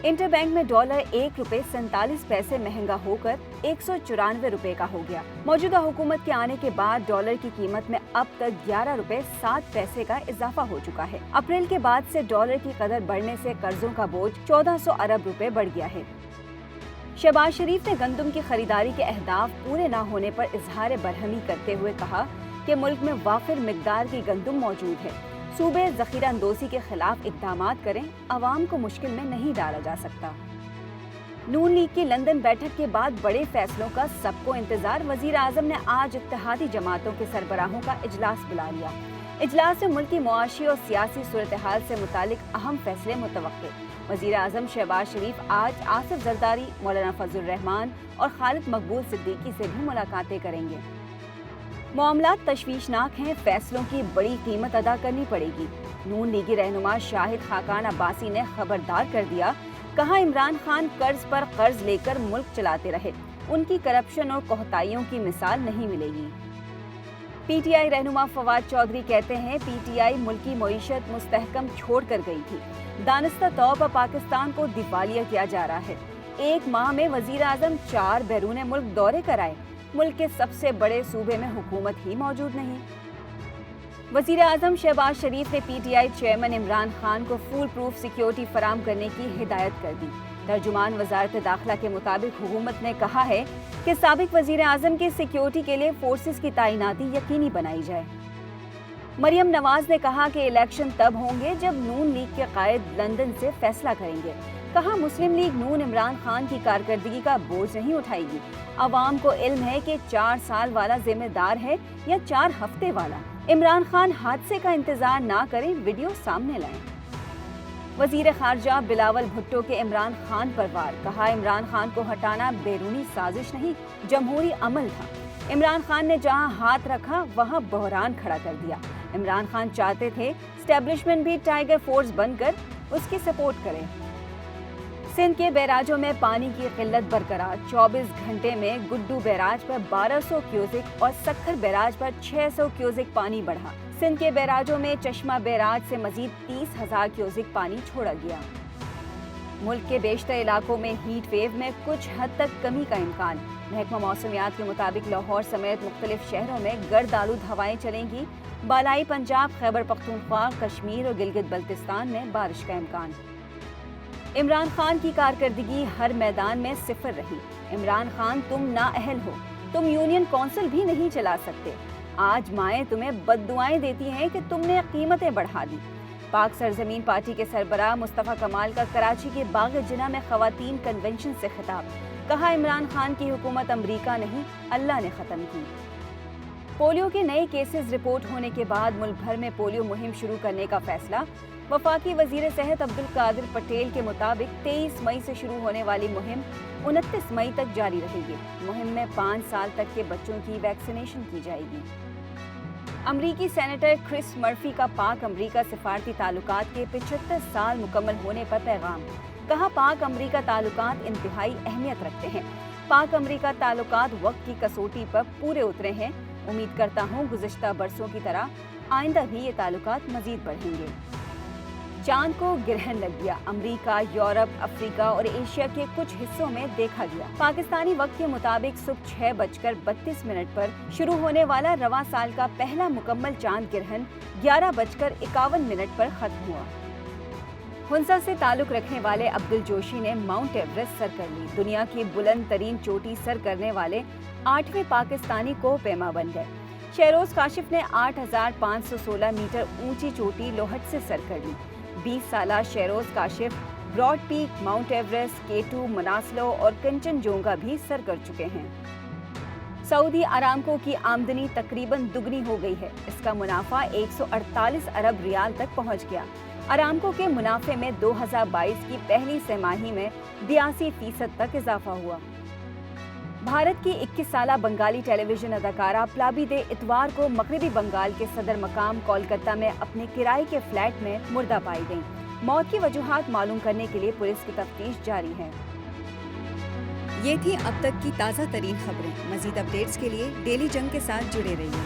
Inter bank में dollar 1 रुपए 47 पैसे महंगा होकर 194 रुपए का हो गया। मौजूदा हुकूमत के आने के बाद डॉलर की कीमत में अब तक 11 रुपए 7 पैसे का इजाफा हो चुका है। अप्रैल के बाद से डॉलर की कदर बढ़ने से कर्जों का बोझ 1400 अरब रुपए बढ़ गया है। शहबाज शरीफ ने गंदम की खरीदारी के अहदाफ पूरे न होने पर इजहार बरहमी करते हुए कहा कि मुल्क में वाफिर मिकदार की गंदम मौजूद है। सूबे ज़ख़ीरा अंदोज़ी के खिलाफ इक़दामात करें, अवाम को मुश्किल में नहीं डाला जा सकता। नून लीग की लंदन बैठक के बाद बड़े फैसलों का सबको इंतजार। वज़ीर आज़म ने आज इत्तेहादी जमातों के सरबराहों का इजलास बुला लिया। इजलास में मुल्क की मुआशी और सियासी सूरत हाल से मुतालिक अहम फैसले मुतवक्के। वज़ीर आज़म शहबाज शरीफ आज आसिफ जरदारी, मौलाना फजल रहमान और खालिद मकबूल सिद्दीकी से भी मुलाकातें करेंगे। मामलात तशवीशनाक हैं, फैसलों की बड़ी कीमत अदा करनी पड़ेगी। नून लीगी रहनुमा शाहिद खाकान अब्बासी ने खबरदार कर दिया, कहा इमरान खान कर्ज पर कर्ज लेकर मुल्क चलाते रहे, उनकी करप्शन और कोहताइयों की मिसाल नहीं मिलेगी। पीटीआई रहनुमा फवाद चौधरी कहते हैं, पीटीआई मुल्की मईशत मुस्तहकम छोड़ कर गई थी, दानिस्ता तौर पर पाकिस्तान को दिवालिया किया जा रहा है। एक माह में वज़ीर आज़म 4 बैरून मुल्क दौरे कराए, मुल्क के सबसे बड़े सूबे में हुकूमत ही मौजूद नहीं। वज़ीर आज़म शहबाज शरीफ ने पीटीआई चेयरमैन इमरान खान को फुल प्रूफ सिक्योरिटी फराम करने की हिदायत कर दी। तर्जुमान वज़ारत दाखिला के मुताबिक हुकूमत ने कहा है कि साबिक वज़ीर आज़म की सिक्योरिटी के लिए फोर्सेस की तैनाती यकीनी बनाई जाए। मरियम नवाज ने कहा कि इलेक्शन तब होंगे जब नून लीग के कायद लंदन से फैसला करेंगे। कहा मुस्लिम लीग नून इमरान खान की कारकर्दगी का बोझ नहीं उठाएगी। अवाम को इल्म है कि 4 साल वाला जिम्मेदार है या 4 हफ्ते वाला। इमरान खान हादसे का इंतजार ना करें, वीडियो सामने लाएं। वजीर खारजा बिलावल भुट्टो के इमरान खान पर वार। कहा इमरान खान को हटाना बैरूनी साजिश नहीं, जमहूरी अमल था। इमरान खान ने जहां हाथ रखा वहां बहरान खड़ा कर दिया। इमरान खान चाहते थे एस्टेब्लिशमेंट भी टाइगर फोर्स बनकर उसकी सपोर्ट करे। सिंध के बैराजों में पानी की किल्लत बरकरार। 24 घंटे में गुड्डू बैराज पर 1200 क्यूसेक और सक्खर बैराज पर 600 क्यूसेक पानी बढ़ा। सिंध के बैराजों में चश्मा बैराज से मजीद 30,000 क्यूसेक पानी छोड़ा गया। मुल्क के बेशतर इलाकों में हीट वेव में कुछ हद तक कमी का इम्कान। महकमा मौसमियात के मुताबिक लाहौर समेत मुख्तलिफ शहरों में गर्द आलूद हवाएं चलेंगी। बालाई पंजाब, खैबर पख्तूनख्वा, कश्मीर और गिलगित बल्तिस्तान में बारिश का इम्कान। इमरान खान की कारकर्दगी हर मैदान में सिफर रही। इमरान खान तुम नाअहल हो, तुम यूनियन कौंसिल भी नहीं चला सकते। आज माएँ तुम्हें बद्दुआएं देती हैं कि तुमने कीमतें बढ़ा दी। पाक सरजमीन पार्टी के सरबराह मुस्तफ़ा कमाल का कराची के बाग जिना में खवातीन कन्वेंशन से खिताब। कहा इमरान खान की हुकूमत अमरीका नहीं, अल्लाह ने ख़त्म की। पोलियो के नए केसेस रिपोर्ट होने के बाद मुल्क भर में पोलियो मुहिम शुरू करने का फैसला। वफाकी वजीर सेहत अब्दुल कादिर पटेल के मुताबिक 23 मई से शुरू होने वाली मुहिम 29 मई तक जारी रहेगी। मुहिम में 5 साल तक के बच्चों की वैक्सीनेशन की जाएगी। अमरीकी सेनेटर क्रिस मर्फी का पाक अमरीका सिफारती ताल्लुकात के 75 साल मुकम्मल होने पर पैगाम। कहा पाक अमरीका ताल्लुकात इंतहाई अहमियत रखते हैं। पाक अमरीका ताल्लुकात वक्त की कसौटी पर पूरे उतरे हैं। उम्मीद करता हूँ गुज़िश्ता बरसों की तरह आइंदा भी ये ताल्लुकात मजीद बढ़ेंगे। चांद को ग्रहण लग गया। अमेरिका, यूरोप, अफ्रीका और एशिया के कुछ हिस्सों में देखा गया। पाकिस्तानी वक्त के मुताबिक सुबह 6:32 पर शुरू होने वाला रवां साल का पहला मुकम्मल चांद ग्रहण 11:51 पर खत्म हुआ। हुंसा से ताल्लुक रखने वाले अब्दुल जोशी ने माउंट एवरेस्ट सर कर ली। दुनिया की बुलंद तरीन चोटी सर करने वाले 8वें पाकिस्तानी कोहपेमा बन गए। शहरोज काशिफ ने 8,516 मीटर ऊंची चोटी लोहट से सर कर ली। 20 साला Shehroze Kashif Broad Peak, Mount Everest, K2, Manaslu और कंचनजोंगा भी सर कर चुके हैं। सऊदी अरामको की आमदनी तकरीबन दुगनी हो गई है। इसका मुनाफा 148 अरब रियाल तक पहुंच गया। अरामको के मुनाफे में 2022 की पहली तिमाही में 82% तक इजाफा हुआ। भारत की 21 साला बंगाली टेलीविजन अदाकारा प्लाबिदे इतवार को मगरबी बंगाल के सदर मकाम कोलकाता में अपने किराए के फ्लैट में मुर्दा पाई गईं। मौत की वजूहात मालूम करने के लिए पुलिस की तफ्तीश जारी है। ये थी अब तक की ताज़ा तरीन खबरें। मज़ीद अपडेट्स के लिए डेली जंग के साथ जुड़े रहिए।